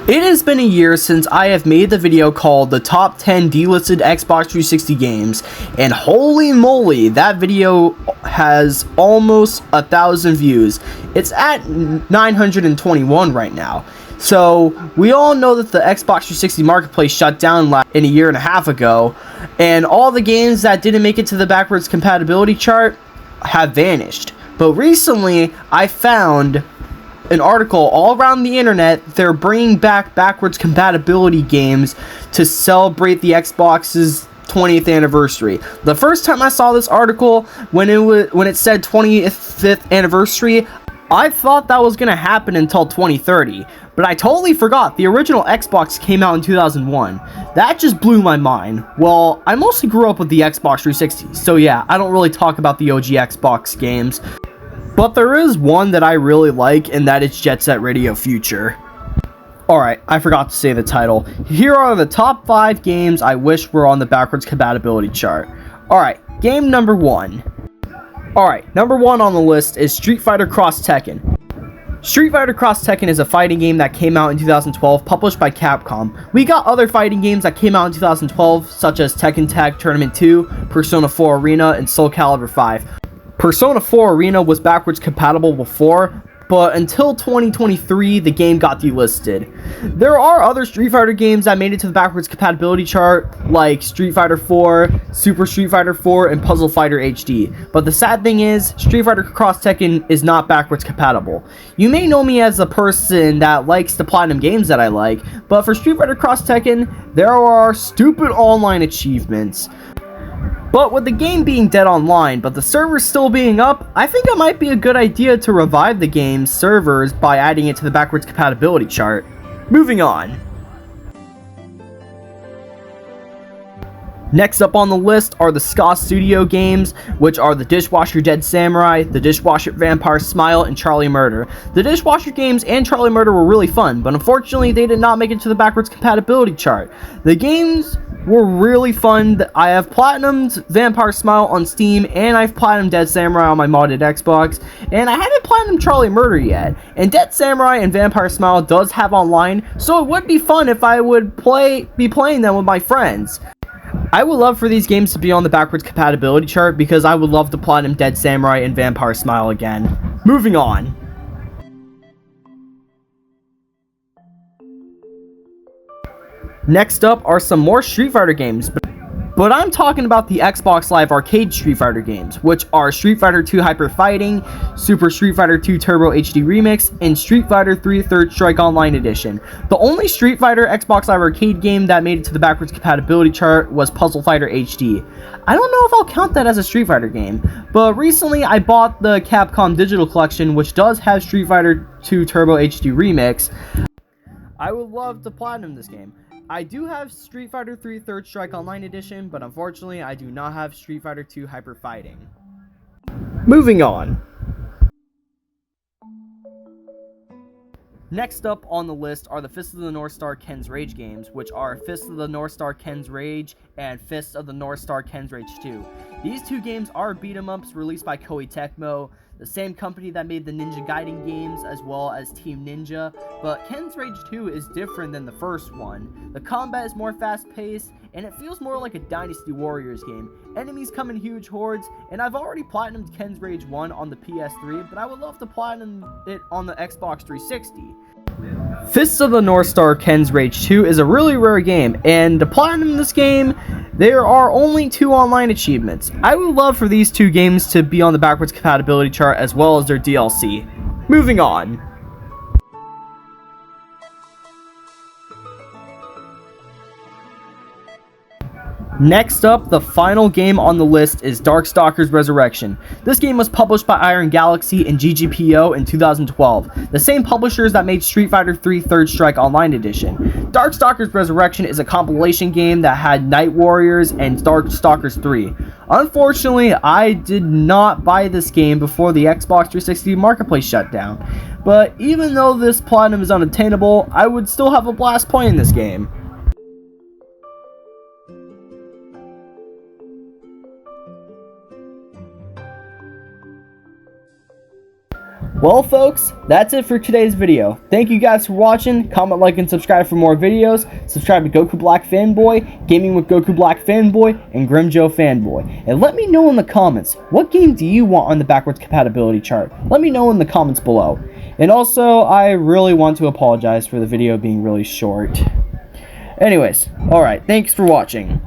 It has been a year since I have made the video called the top 10 delisted Xbox 360 games, and holy moly, that video has almost 1,000 views. It's at 921 right now. So we all know that the Xbox 360 marketplace shut down in a year and a half ago, and all the games that didn't make it to the backwards compatibility chart have vanished. But recently I found an article all around the internet. They're bringing back backwards compatibility games to celebrate the Xbox's 20th anniversary. The first time I saw this article, when it said 25th anniversary, I thought that was gonna happen until 2030, but I totally forgot the original Xbox came out in 2001. That just blew my mind. Well, I mostly grew up with the Xbox 360, so yeah, I don't really talk about the OG Xbox games. But there is one that I really like, and that is Jet Set Radio Future. Alright, I forgot to say the title. Here are the top 5 games I wish were on the backwards compatibility chart. Alright, game number 1. Alright, number 1 on the list is Street Fighter Cross Tekken. Street Fighter Cross Tekken is a fighting game that came out in 2012, published by Capcom. We got other fighting games that came out in 2012, such as Tekken Tag Tournament 2, Persona 4 Arena, and Soul Calibur 5. Persona 4 Arena was backwards compatible before, but until 2023, the game got delisted. There are other Street Fighter games that made it to the backwards compatibility chart, like Street Fighter 4, Super Street Fighter 4, and Puzzle Fighter HD. But the sad thing is, Street Fighter Cross Tekken is not backwards compatible. You may know me as a person that likes the platinum games that I like, but for Street Fighter Cross Tekken, there are stupid online achievements. But with the game being dead online, but the servers still being up, I think it might be a good idea to revive the game's servers by adding it to the backwards compatibility chart. Moving on. Next up on the list are the Ska Studio games, which are the Dishwasher Dead Samurai, the Dishwasher Vampire Smile, and Charlie Murder. The Dishwasher games and Charlie Murder were really fun, but unfortunately they did not make it to the backwards compatibility chart. The games were really fun. I have platinumed Vampire Smile on Steam, and I've platinumed Dead Samurai on my modded Xbox, and I haven't platinumed Charlie Murder yet. And Dead Samurai and Vampire Smile does have online, so it would be fun if I would be playing them with my friends. I would love for these games to be on the backwards compatibility chart because I would love to platinum Dead Samurai and Vampire Smile again. Moving on. Next up are some more Street Fighter games, but I'm talking about the Xbox Live Arcade Street Fighter games, which are Street Fighter 2 Hyper Fighting, Super Street Fighter 2 Turbo HD Remix, and Street Fighter 3 Third Strike Online Edition. The only Street Fighter Xbox Live Arcade game that made it to the backwards compatibility chart was Puzzle Fighter HD. I don't know if I'll count that as a Street Fighter game, but recently I bought the Capcom Digital Collection, which does have Street Fighter 2 Turbo HD Remix. I would love to platinum this game. I do have Street Fighter 3 Third Strike Online Edition, but unfortunately I do not have Street Fighter 2 Hyper Fighting. Moving on. Next up on the list are the Fist of the North Star Ken's Rage games, which are Fist of the North Star Ken's Rage and Fist of the North Star Ken's Rage 2. These two games are beat-em-ups released by Koei Tecmo, the same company that made the Ninja Gaiden games as well as Team Ninja, but Ken's Rage 2 is different than the first one. The combat is more fast-paced, and it feels more like a Dynasty Warriors game. Enemies come in huge hordes, and I've already platinumed Ken's Rage 1 on the PS3, but I would love to platinum it on the Xbox 360. Fists of the North Star Ken's Rage 2 is a really rare game, and to platinum this game, there are only 2 online achievements. I would love for these 2 games to be on the backwards compatibility chart as well as their DLC. Moving on. Next up, the final game on the list is Darkstalkers Resurrection. This game was published by Iron Galaxy and GGPO in 2012, the same publishers that made Street Fighter 3 Third Strike Online Edition. Darkstalkers Resurrection is a compilation game that had Night Warriors and Darkstalkers 3. Unfortunately, I did not buy this game before the Xbox 360 marketplace shut down, but even though this platinum is unattainable, I would still have a blast playing this game. Well, folks, that's it for today's video. Thank you guys for watching. Comment, like, and subscribe for more videos. Subscribe to Goku Black Fanboy, Gaming with Goku Black Fanboy, and Grimjoe Fanboy. And let me know in the comments, what game do you want on the backwards compatibility chart? Let me know in the comments below. And also, I really want to apologize for the video being really short. Anyways, alright, thanks for watching.